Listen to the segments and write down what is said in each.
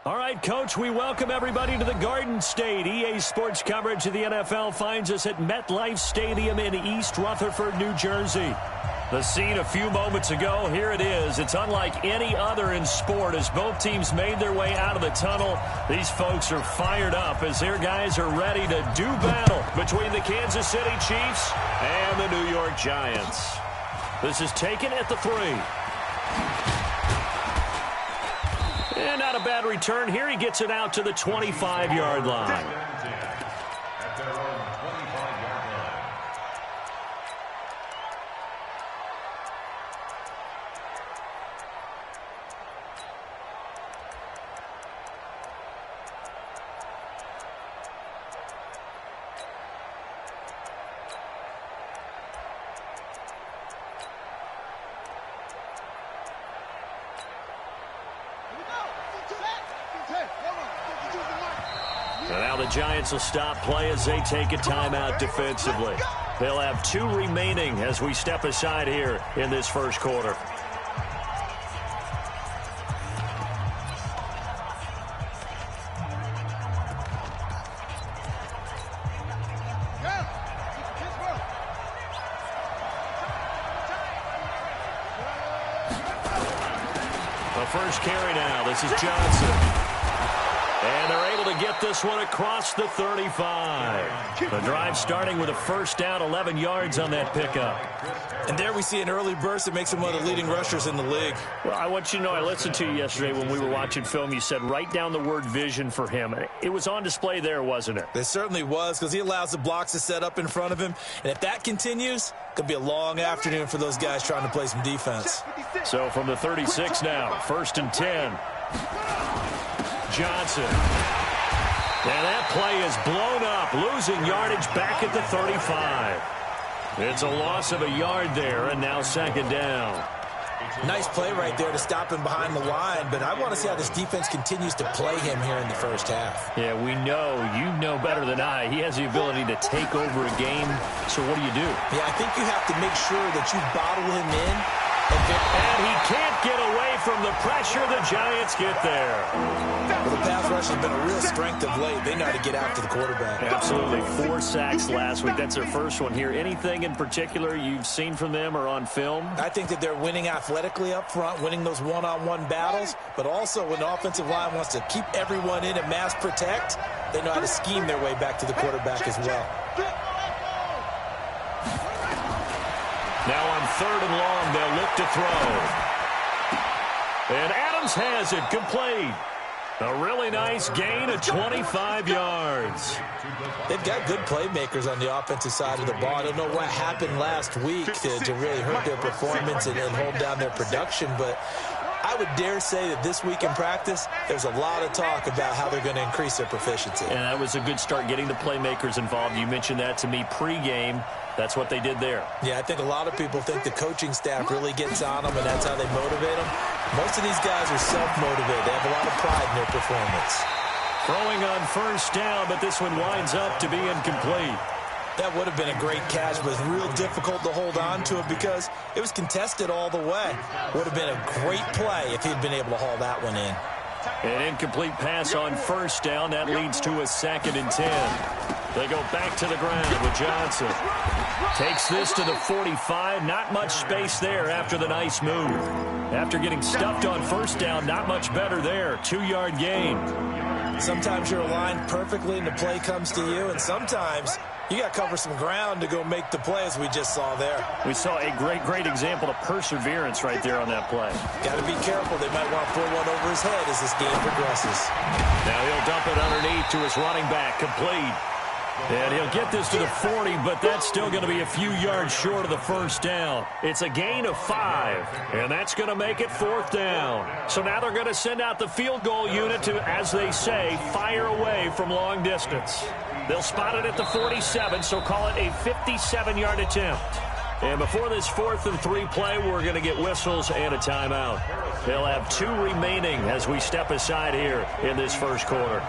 All right, Coach, we welcome everybody to the Garden State. EA Sports coverage of the NFL finds us at MetLife Stadium in East Rutherford, New Jersey. The scene a few moments ago, here it is. It's unlike any other in sport as both teams made their way out of the tunnel. These folks are fired up as their guys are ready to do battle between the Kansas City Chiefs and the New York Giants. This is taken at the 3. And not a bad return here. He gets it out to the 25-yard line. And now the Giants will stop play as they take a timeout defensively. They'll have 2 remaining as we step aside here in this first quarter. The first carry now. This is Johnson. And they're able to get this one across the 35. The drive starting with a first down, 11 yards on that pickup. And there we see an early burst that makes him one of the leading rushers in the league. Well, I want you to know, I listened to you yesterday when we were watching film. You said write down the word vision for him. It was on display there, wasn't it? It certainly was, because he allows the blocks to set up in front of him. And if that continues, it could be a long afternoon for those guys trying to play some defense. So from the 36 now, 1st and 10. Johnson. And that play is blown up, losing yardage back at the 35. It's a loss of a yard there, and now 2nd down. Nice play right there to stop him behind the line, but I want to see how this defense continues to play him here in the first half. Yeah, we know, you know better than I, he has the ability to take over a game, so what do you do? Yeah, I think you have to make sure that you bottle him in. And he can't get away from the pressure. The Giants get there. Well, the pass rush has been a real strength of late. They know how to get after the quarterback. Absolutely. 4 sacks last week. That's their first one here. Anything in particular you've seen from them or on film? I think that they're winning athletically up front, winning those one-on-one battles, but also when the offensive line wants to keep everyone in and mass protect, they know how to scheme their way back to the quarterback as well. Now on 3rd and long, they'll look to throw. And Adams has it complete. A really nice gain of 25 yards. They've got good playmakers on the offensive side of the ball. I don't know what happened last week to really hurt their performance and hold down their production, but I would dare say that this week in practice, there's a lot of talk about how they're going to increase their proficiency. And that was a good start getting the playmakers involved. You mentioned that to me pregame. That's what they did there. Yeah, I think a lot of people think the coaching staff really gets on them, and that's how they motivate them. Most of these guys are self-motivated. They have a lot of pride in their performance. Throwing on 1st down, but this one winds up to be incomplete. That would have been a great catch, but it's real difficult to hold on to it because it was contested all the way. Would have been a great play if he'd been able to haul that one in. An incomplete pass on 1st down. That leads to a 2nd and 10. They go back to the ground with Johnson. Takes this to the 45. Not much space there after the nice move. After getting stuffed on 1st down, not much better there. 2-yard gain. Sometimes you're aligned perfectly and the play comes to you, and sometimes you got to cover some ground to go make the play, as we just saw there. We saw a great example of perseverance right there on that play. Got to be careful. They might want to pull one over his head as this game progresses. Now he'll dump it underneath to his running back, complete. And he'll get this to the 40, but that's still going to be a few yards short of the 1st down. It's a gain of 5, and that's going to make it 4th down. So now they're going to send out the field goal unit to, as they say, fire away from long distance. They'll spot it at the 47, so call it a 57-yard attempt. And before this 4th and 3 play, we're going to get whistles and a timeout. They'll have 2 remaining as we step aside here in this first quarter.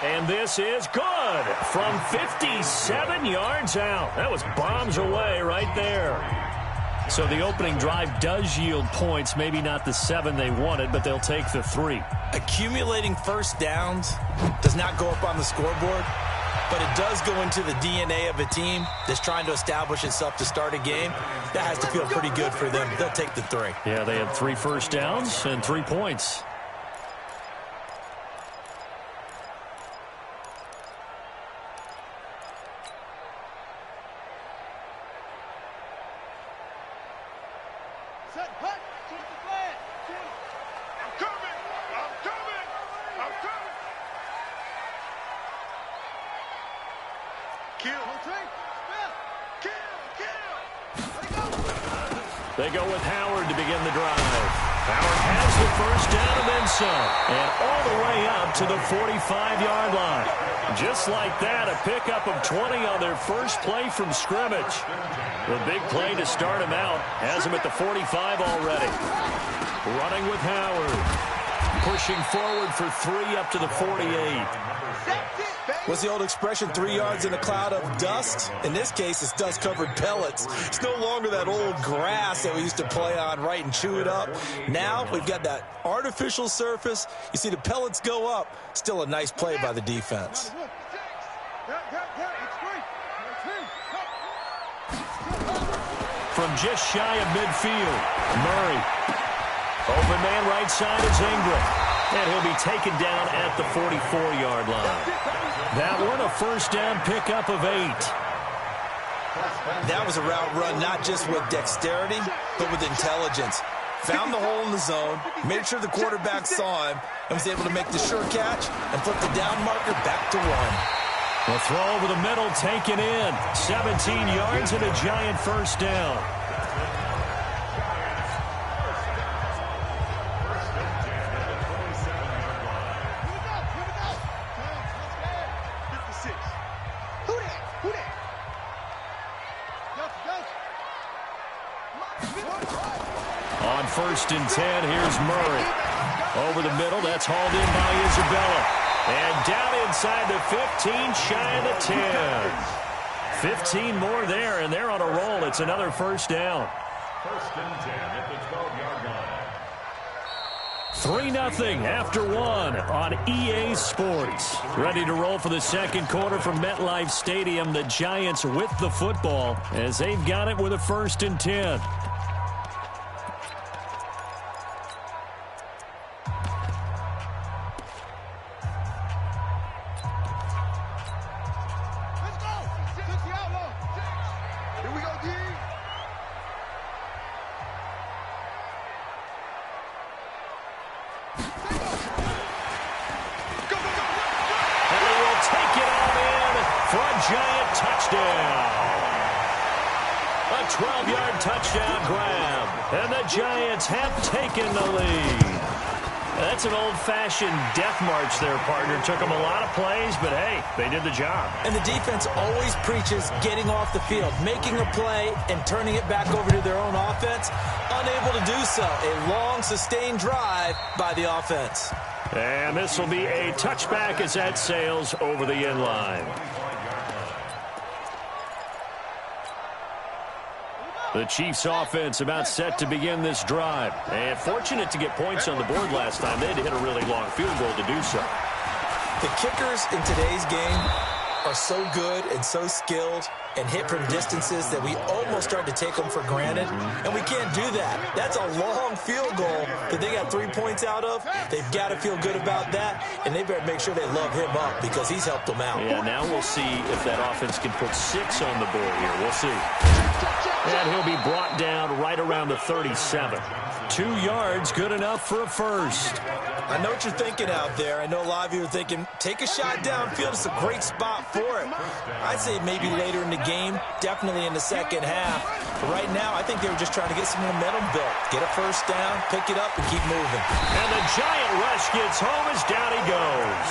And this is good from 57 yards out. That was bombs away right there. So the opening drive does yield points, maybe not the 7 they wanted, but they'll take the 3. Accumulating first downs does not go up on the scoreboard, but it does go into the DNA of a team that's trying to establish itself to start a game. That has to feel pretty good for them. They'll take the 3. Yeah, they had 3 first downs and 3 points. They go with Howard to begin the drive. Howard has the first down and then some. And all the way up to the 45-yard line. Just like that, a pickup of 20 on their first play from scrimmage. The big play to start him out has him at the 45 already. Running with Howard. Pushing forward for 3 up to the 48. What's the old expression, 3 yards in a cloud of dust? In this case, it's dust-covered pellets. It's no longer that old grass that we used to play on, right, and chew it up. Now we've got that artificial surface. You see the pellets go up. Still a nice play by the defense. From just shy of midfield, Murray. Open man right side is Ingram. And he'll be taken down at the 44-yard line. That one, a first down pickup of 8. That was a route run not just with dexterity, but with intelligence. Found the hole in the zone, made sure the quarterback saw him, and was able to make the sure catch and flip the down marker back to 1. The throw over the middle taken in. 17 yards and a giant first down. On 1st and 10, here's Murray. Over the middle, that's hauled in by Isabella. And down inside the 15, shy of the 10. 15 more there, and they're on a roll. It's another first down. 1st and 10 at the 12-yard line. 3-0 after 1 on EA Sports. Ready to roll for the second quarter from MetLife Stadium. The Giants with the football as they've got it with a 1st and 10. Touchdown grab, and the Giants have taken the lead. That's an old-fashioned death march there, partner. Took them a lot of plays, but hey, they did the job. And the defense always preaches getting off the field, making a play, and turning it back over to their own offense. Unable to do so. A long, sustained drive by the offense. And this will be a touchback as that sails over the end line. The Chiefs offense about set to begin this drive. And fortunate to get points on the board last time. They had to hit a really long field goal to do so. The kickers in today's game are so good and so skilled and hit from distances that we almost start to take them for granted. And we can't do that. That's a long field goal that they got 3 points out of. They've got to feel good about that. And they better make sure they love him up because he's helped them out. Yeah, now we'll see if that offense can put 6 on the board here. We'll see. And he'll be brought down right around the 37. 2 yards, good enough for a first. I know what you're thinking out there. I know a lot of you are thinking, take a shot downfield. It's a great spot for it. I'd say maybe later in the game, definitely in the second half. But right now, I think they were just trying to get some momentum built. Get a first down, pick it up, and keep moving. And the giant rush gets home as down he goes.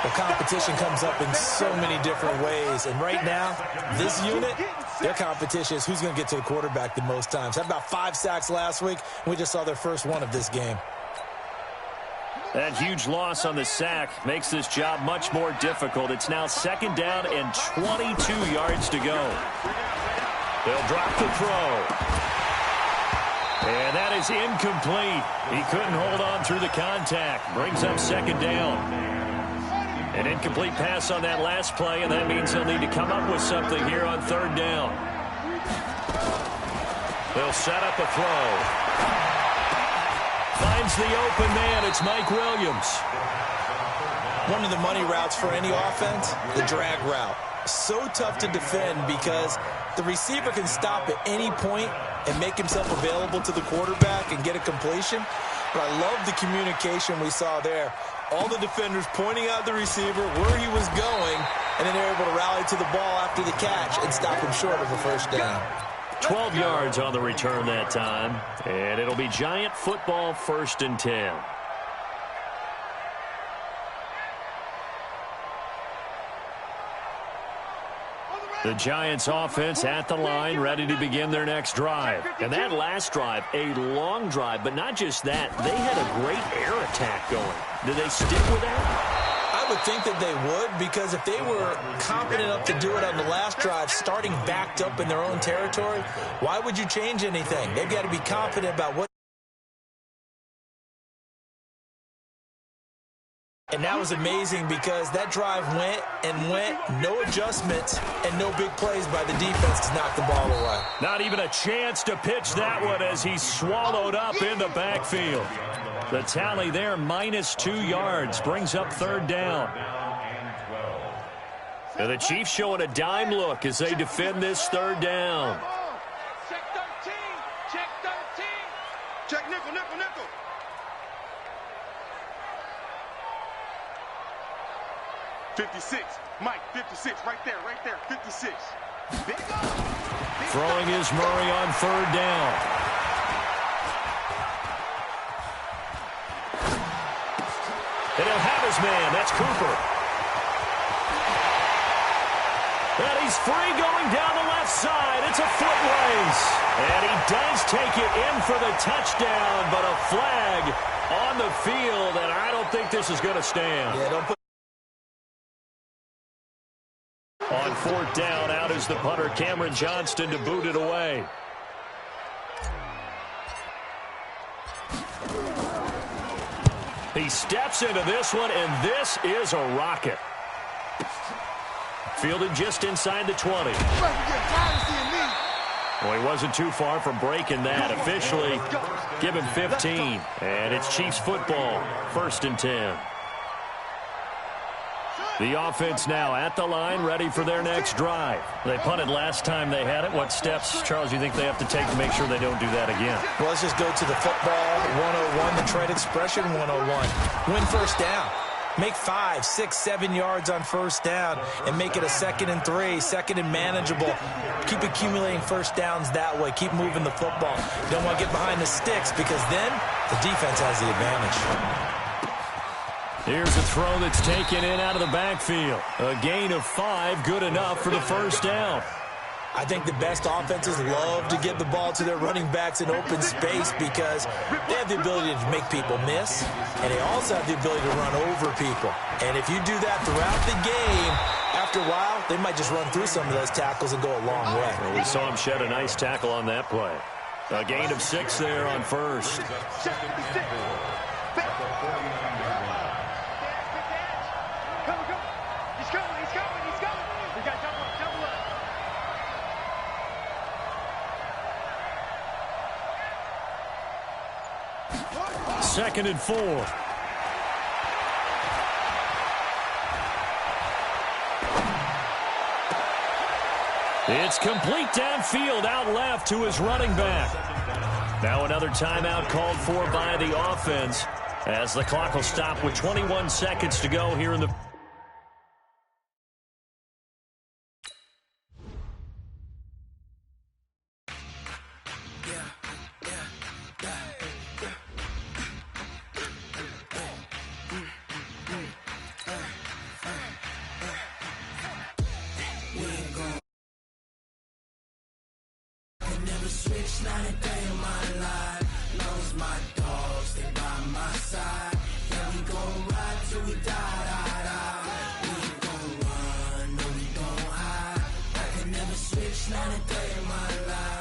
The competition comes up in so many different ways. And right now, this unit, their competition is who's going to get to the quarterback the most times. Had about 5 sacks last week. We just saw their first one of this game. That huge loss on the sack makes this job much more difficult. It's now second down and 22 yards to go. They'll drop the throw. And that is incomplete. He couldn't hold on through the contact. Brings up second down. An incomplete pass on that last play, and that means he'll need to come up with something here on third down. They'll set up a throw. Finds the open man. It's Mike Williams. One of the money routes for any offense, the drag route. So tough to defend because the receiver can stop at any point and make himself available to the quarterback and get a completion. But I love the communication we saw there. All the defenders pointing out the receiver where he was going, and then they're able to rally to the ball after the catch and stop him short of a first down. 12 yards on the return that time, and it'll be Giant football, 1st and 10. The Giants offense at the line, ready to begin their next drive. And that last drive, a long drive, but not just that. They had a great air attack going. Did they stick with that? I would think that they would, because if they were confident enough to do it on the last drive, starting backed up in their own territory, why would you change anything? They've got to be confident about what. And that was amazing because that drive went and went, no adjustments and no big plays by the defense to knock the ball away. Not even a chance to pitch that one as he's swallowed up in the backfield. The tally there, -2 yards, brings up third down. And the Chiefs showing a dime look as they defend this third down. Check 13. Check 13. Check nickel, nickel, nickel. 56. Mike, 56. Right there, 56. Big up. Throwing is Murray on third down. And he'll have his man. That's Cooper. And he's free going down the left side. It's a foot race. And he does take it in for the touchdown, but a flag on the field, and I don't think this is going to stand. Yeah, don't put. On fourth down, out is the punter, Cameron Johnston, to boot it away. He steps into this one, and this is a rocket. Fielded just inside the 20. Well, he wasn't too far from breaking that. Officially, give him 15. And it's Chiefs football, 1st and 10. The offense now at the line, ready for their next drive. They punted last time they had it. What steps, Charles, do you think they have to take to make sure they don't do that again? Well, let's just go to the football 101, the trade expression 101. Win first down. Make 5, 6, 7 yards on first down and make it a 2nd and 3, 2nd and manageable. Keep accumulating first downs that way. Keep moving the football. You don't want to get behind the sticks because then the defense has the advantage. Here's a throw that's taken in out of the backfield. A gain of 5, good enough for the first down. I think the best offenses love to get the ball to their running backs in open space because they have the ability to make people miss, and they also have the ability to run over people. And if you do that throughout the game, after a while, they might just run through some of those tackles and go a long way. Well, we saw him shed a nice tackle on that play. A gain of 6 there on first. Second and 4. It's complete downfield, out left to his running back. Now another timeout called for by the offense as the clock will stop with 21 seconds to go here in the... Switch, 9 and 3.